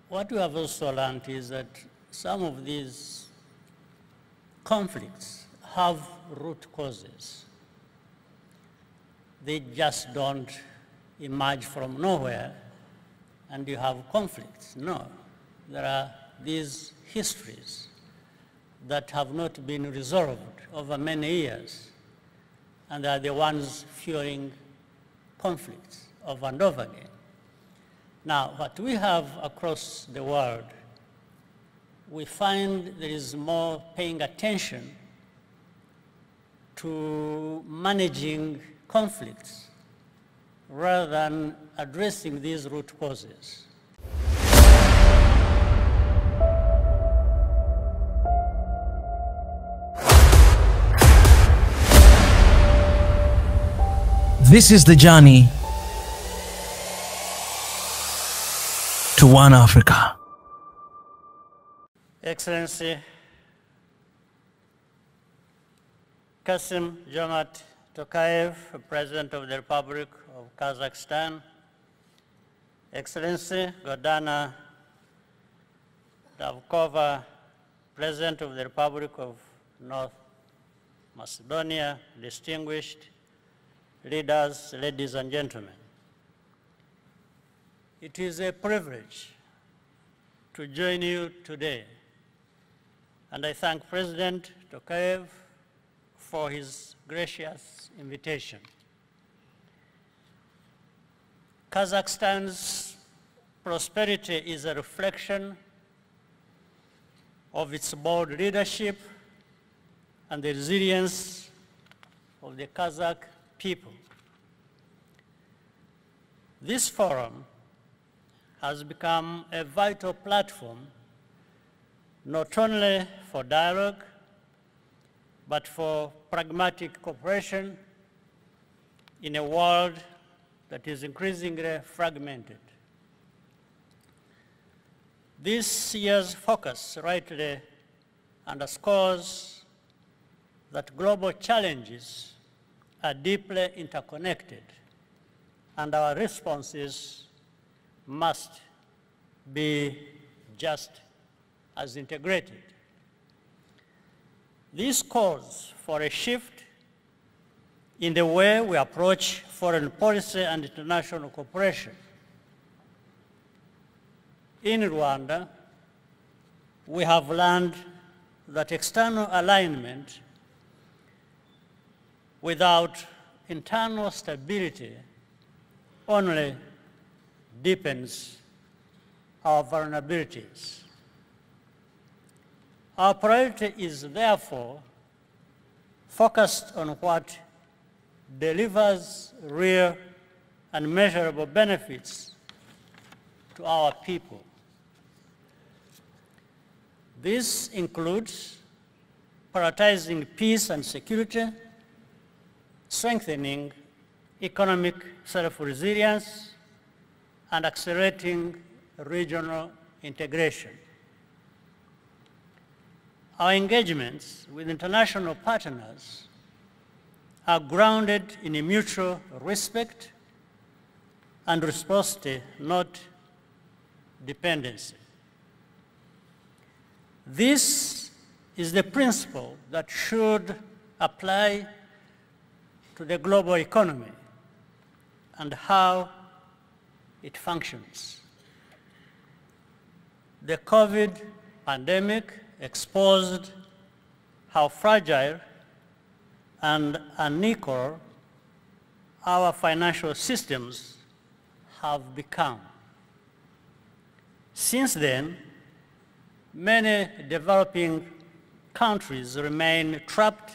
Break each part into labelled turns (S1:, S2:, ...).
S1: what we have also learned is that some of these conflicts have root causes. They just don't emerge from nowhere and you have conflicts. No, there are these histories that have not been resolved over many years, and they are the ones fueling conflicts over and over again. Now, what we have across the world, we find there is more paying attention to managing conflicts rather than addressing these root causes.
S2: This is the journey to One Africa.
S1: Excellency Kassym-Jomart Tokayev, President of the Republic of Kazakhstan, Excellency Gordana Davkova, President of the Republic of North Macedonia, distinguished leaders, ladies and gentlemen. It is a privilege to join you today, and I thank President Tokayev for his gracious invitation. Kazakhstan's prosperity is a reflection of its bold leadership and the resilience of the Kazakh people. This forum has become a vital platform not only for dialogue, but for pragmatic cooperation in a world that is increasingly fragmented. This year's focus rightly underscores that global challenges are deeply interconnected, and our responses must be just as integrated. This calls for a shift in the way we approach foreign policy and international cooperation. In Rwanda, we have learned that external alignment without internal stability only deepens our vulnerabilities. Our priority is therefore focused on what delivers real and measurable benefits to our people. This includes prioritizing peace and security, strengthening economic self-resilience, and accelerating regional integration. Our engagements with international partners are grounded in a mutual respect and reciprocity, not dependency. This is the principle that should apply to the global economy and how it functions. The COVID pandemic exposed how fragile and unequal our financial systems have become. Since then, many developing countries remain trapped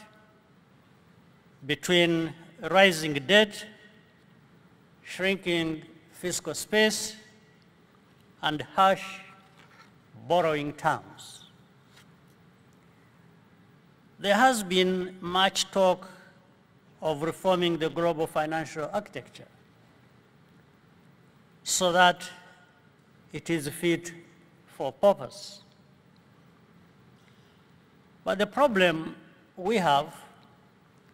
S1: between rising debt, shrinking fiscal space, and harsh borrowing terms. There has been much talk of reforming the global financial architecture so that it is fit for purpose. But the problem we have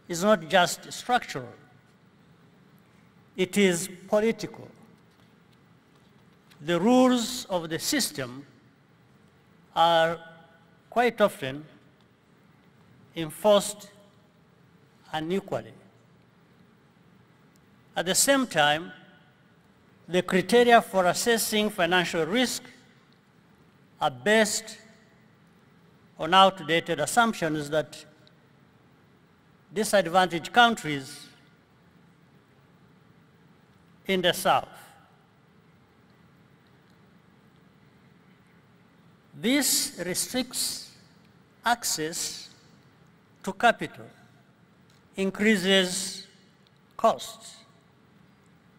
S1: is not just structural, it is political. the rules of the system are quite often enforced unequally. At the same time, the criteria for assessing financial risk are based on outdated assumptions that disadvantaged countries in the South. This restricts access to capital, increases costs,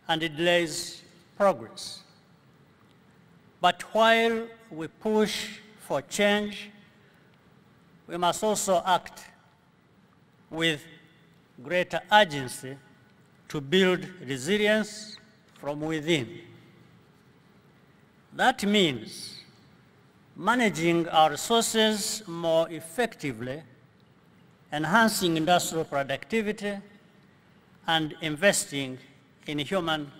S1: and it delays progress. But while we push for change, we must also act with greater urgency to build resilience from within. That means managing our resources more effectively, enhancing industrial productivity, and investing in human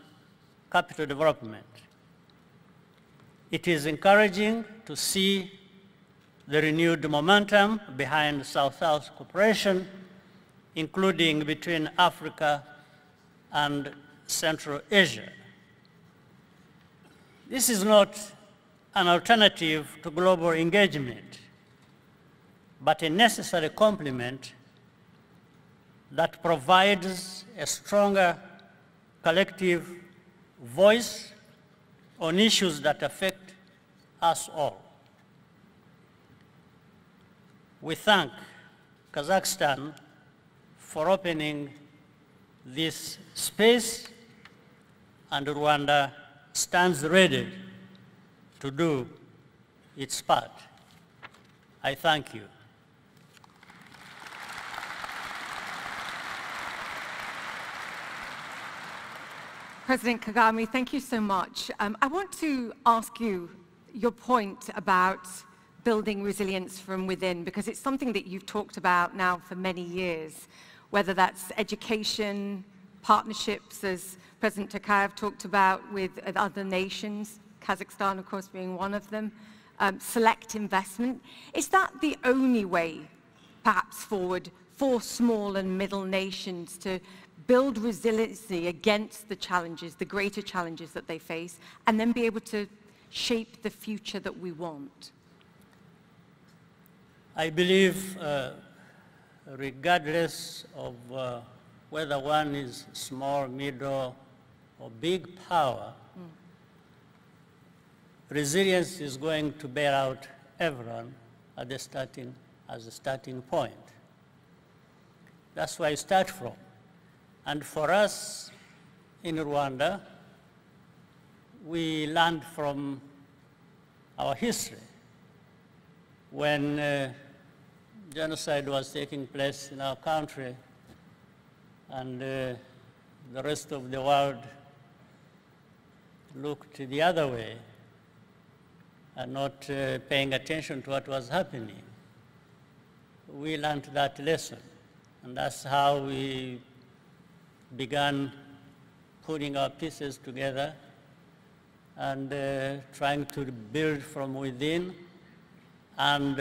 S1: capital development. It is encouraging to see the renewed momentum behind South-South cooperation, including between Africa and Central Asia. This is not an alternative to global engagement, but a necessary complement that provides a stronger collective voice on issues that affect us all. We thank Kazakhstan for opening this space, and Rwanda stands ready to do its part. I thank you.
S3: President Kagame, thank you so much. I want to ask you your point about building resilience from within, because it's something that you've talked about now for many years, whether that's education, partnerships, as President Tokayev talked about with other nations, Kazakhstan, of course, being one of them, select investment. Is that the only way, perhaps, forward for small and middle nations to build resiliency against the challenges, the greater challenges that they face, and then be able to shape the future that we want?
S1: I believe, regardless of whether one is small, middle, or big power, resilience is going to bear out everyone at as a starting point. That's where I start from. And for us in Rwanda, we learned from our history. When genocide was taking place in our country and the rest of the world looked the other way and not paying attention to what was happening, we learned that lesson. And that's how we began putting our pieces together and trying to build from within and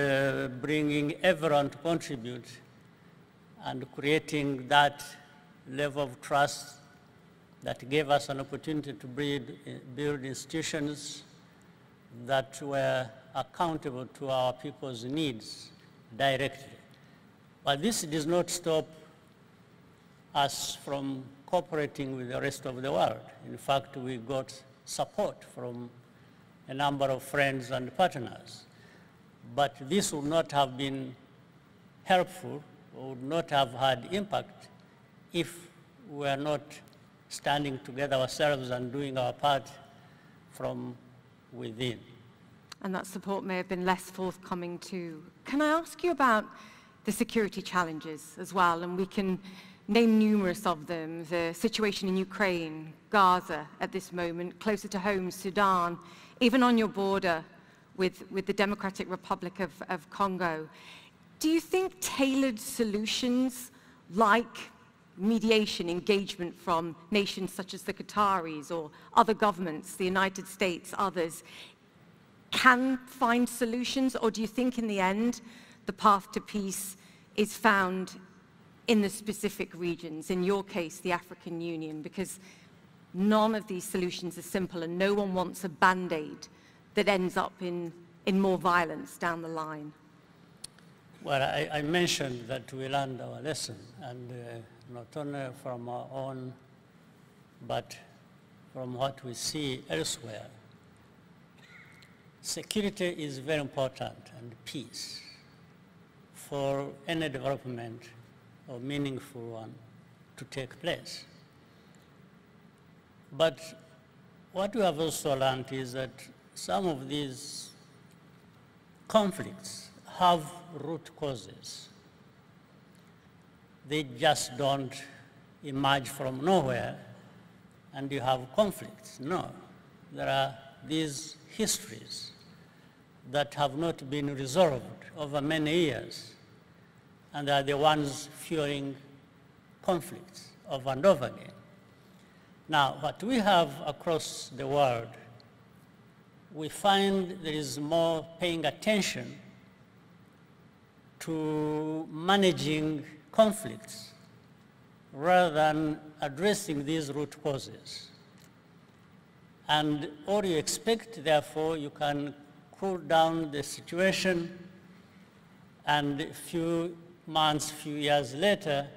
S1: bringing everyone to contribute and creating that level of trust that gave us an opportunity to build institutions that were accountable to our people's needs directly. But this does not stop us from cooperating with the rest of the world. In fact, we got support from a number of friends and partners. But this would not have been helpful, or would not have had impact if we were not standing together ourselves and doing our part from within.
S3: And that support may have been less forthcoming too. Can I ask you about the security challenges as well? And we can name numerous of them: the situation in Ukraine, Gaza at this moment, closer to home, Sudan, even on your border with the Democratic Republic of Congo. Do you think tailored solutions like mediation, engagement from nations such as the Qataris or other governments, the United States, others, can find solutions? Or do you think in the end the path to peace is found in the specific regions, in your case, the African Union? Because none of these solutions are simple, and no one wants a band-aid that ends up in more violence down the line.
S1: Well, I mentioned that we learned our lesson, and not only from our own, but from what we see elsewhere. Security is very important, and peace, for any development or meaningful one to take place. But what we have also learned is that some of these conflicts have root causes. They just don't emerge from nowhere and you have conflicts. No, there are these histories that have not been resolved over many years, and they are the ones fueling conflicts over and over again. Now, what we have across the world, we find there is more paying attention to managing conflicts rather than addressing these root causes. And all you expect, therefore, you can cool down the situation, and a few months, few years later,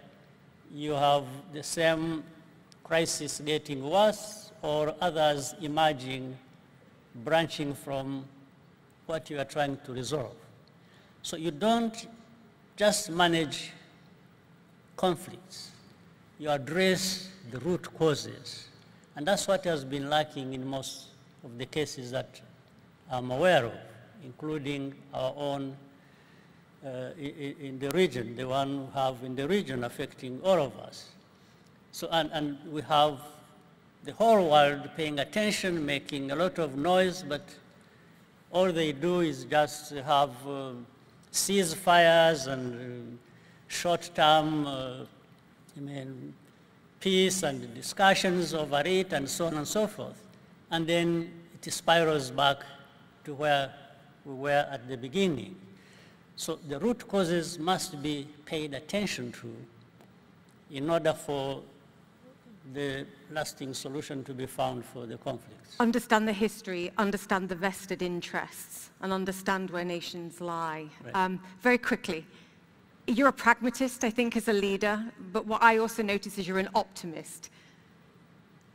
S1: you have the same crisis getting worse, or others emerging, branching from what you are trying to resolve. So you don't just manage conflicts, you address the root causes. And that's what has been lacking in most of the cases that I'm aware of, including our own in the region, the one we have in the region affecting all of us. So, and we have the whole world paying attention, making a lot of noise, but all they do is just have ceasefires and short-term peace and discussions over it and so on and so forth. And then it spirals back to where we were at the beginning. So the root causes must be paid attention to in order for the lasting solution to be found for the conflicts.
S3: Understand the history, understand the vested interests, and understand where nations lie. Right. Very quickly, you're a pragmatist, I think, as a leader, but what I also notice is you're an optimist.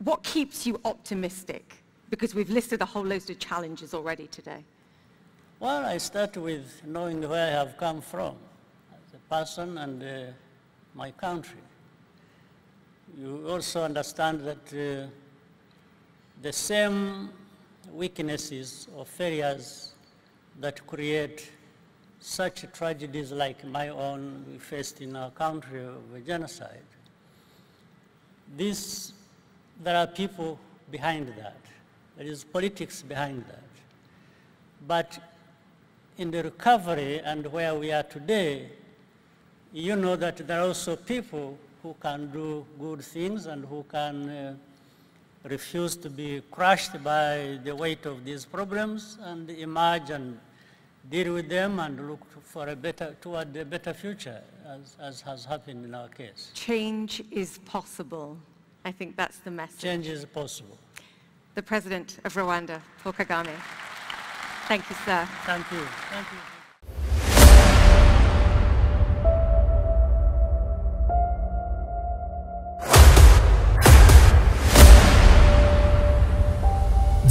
S3: What keeps you optimistic? Because we've listed a whole load of challenges already today.
S1: Well, I start with knowing where I have come from as a person and my country. You also understand that the same weaknesses or failures that create such tragedies like my own we faced in our country of a genocide, there are people behind that. There is politics behind that. But in the recovery and where we are today, you know that there are also people who can do good things and who can refuse to be crushed by the weight of these problems and emerge and deal with them and look for toward a better future, as has happened in our case.
S3: Change is possible. I think that's the message.
S1: Change is possible.
S3: The President of Rwanda, Paul Kagame. Thank you, sir.
S1: Thank you. Thank you.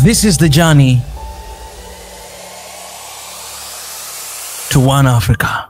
S2: This is the journey to one Africa.